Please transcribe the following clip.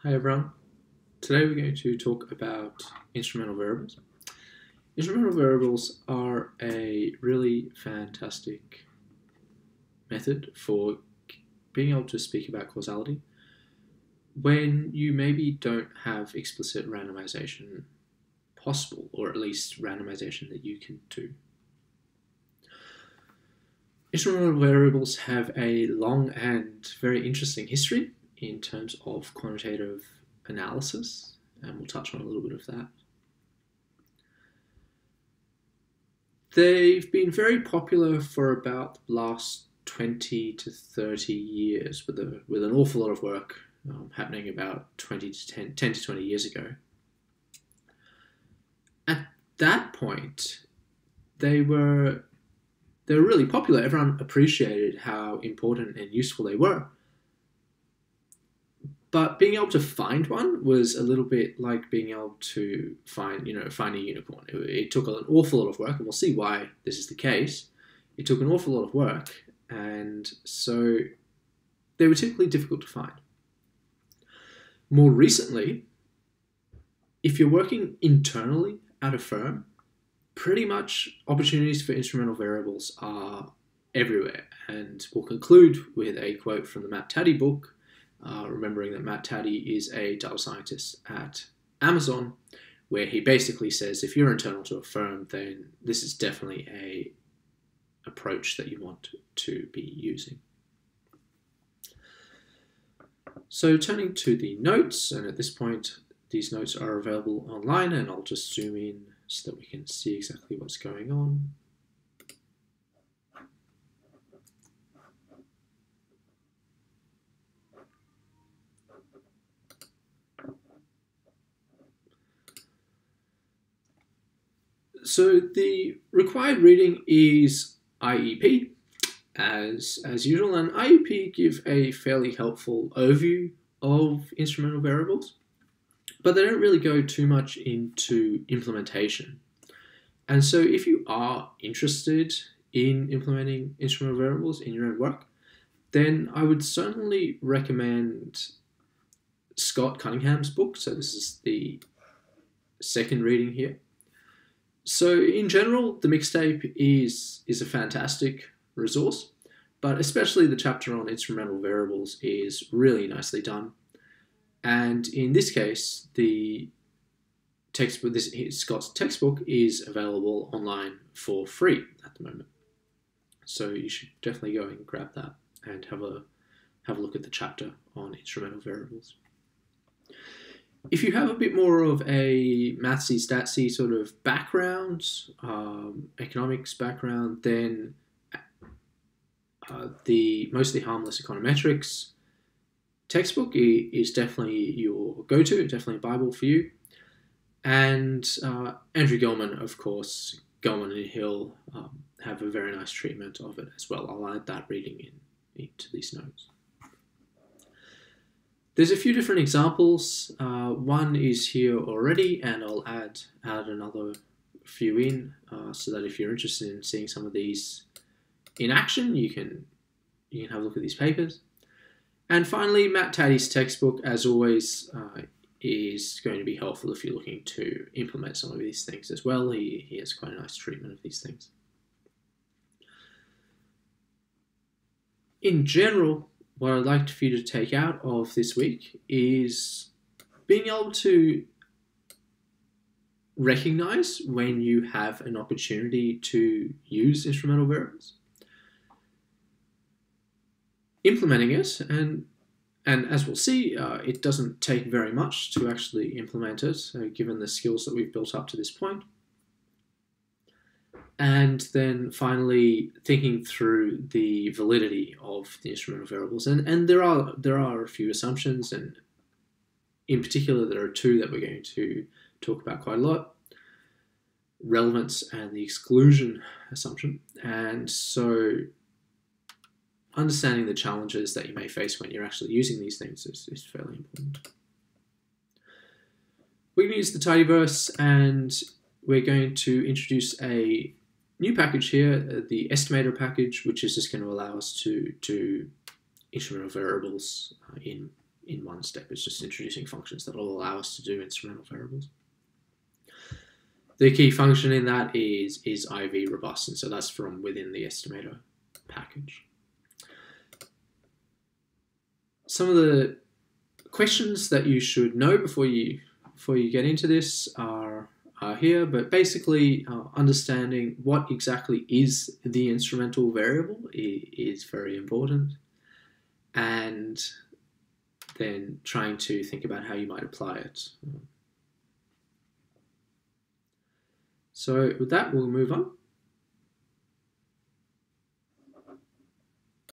Hi everyone. Today we're going to talk about instrumental variables. Instrumental variables are a really fantastic method for being able to speak about causality when you maybe don't have explicit randomization possible, or at least randomization that you can do. Instrumental variables have a long and very interesting history in terms of quantitative analysis, and we'll touch on a little bit of that. They've been very popular for about the last 20 to 30 years with an awful lot of work happening about 10 to 20 years ago. At that point, they were really popular. Everyone appreciated how important and useful they were. But being able to find one was a little bit like being able to find a unicorn. It took an awful lot of work, and we'll see why this is the case. It took an awful lot of work, and so they were typically difficult to find. More recently, if you're working internally at a firm, pretty much opportunities for instrumental variables are everywhere. And we'll conclude with a quote from the Matt Taddy book, remembering that Matt Taddy is a data scientist at Amazon, where he basically says if you're internal to a firm, then this is definitely an approach that you want to be using. So turning to the notes, and at this point these notes are available online, and I'll just zoom in so that we can see exactly what's going on. So the required reading is IEP, as usual, and IEP give a fairly helpful overview of instrumental variables, but they don't really go too much into implementation. And so if you are interested in implementing instrumental variables in your own work, then I would certainly recommend Scott Cunningham's book. So this is the second reading here. So in general, the mixtape is a fantastic resource, but especially the chapter on instrumental variables is really nicely done. And in this case, the textbook, Scott's textbook, is available online for free at the moment. So you should definitely go and grab that and have a look at the chapter on instrumental variables. If you have a bit more of a mathsy, statsy sort of background, economics background, then the Mostly Harmless Econometrics textbook is definitely your go-to, definitely a Bible for you. And Andrew Gellman, of course, Gellman and Hill have a very nice treatment of it as well. I'll add that reading into these notes. There's a few different examples. One is here already, and I'll add another few in so that if you're interested in seeing some of these in action, you can have a look at these papers. And finally, Matt Taddy's textbook, as always, is going to be helpful if you're looking to implement some of these things as well. He has quite a nice treatment of these things. In general, what I'd like for you to take out of this week is being able to recognize when you have an opportunity to use instrumental variables, implementing it, and as we'll see, it doesn't take very much to actually implement it, given the skills that we've built up to this point. And then finally thinking through the validity of the instrumental variables. And there are a few assumptions, and in particular there are two that we're going to talk about quite a lot: relevance and the exclusion assumption. And so understanding the challenges that you may face when you're actually using these things is fairly important. We're going to use the tidyverse, and we're going to introduce a new package here, the estimator package, which is just going to allow us to do instrumental variables in in one step. It's just introducing functions that will allow us to do instrumental variables. The key function in that is IV robust, and so that's from within the estimator package. Some of the questions that you should know before you get into this are here, but basically understanding what exactly is the instrumental variable is very important, and then trying to think about how you might apply it. So with that, we'll move on.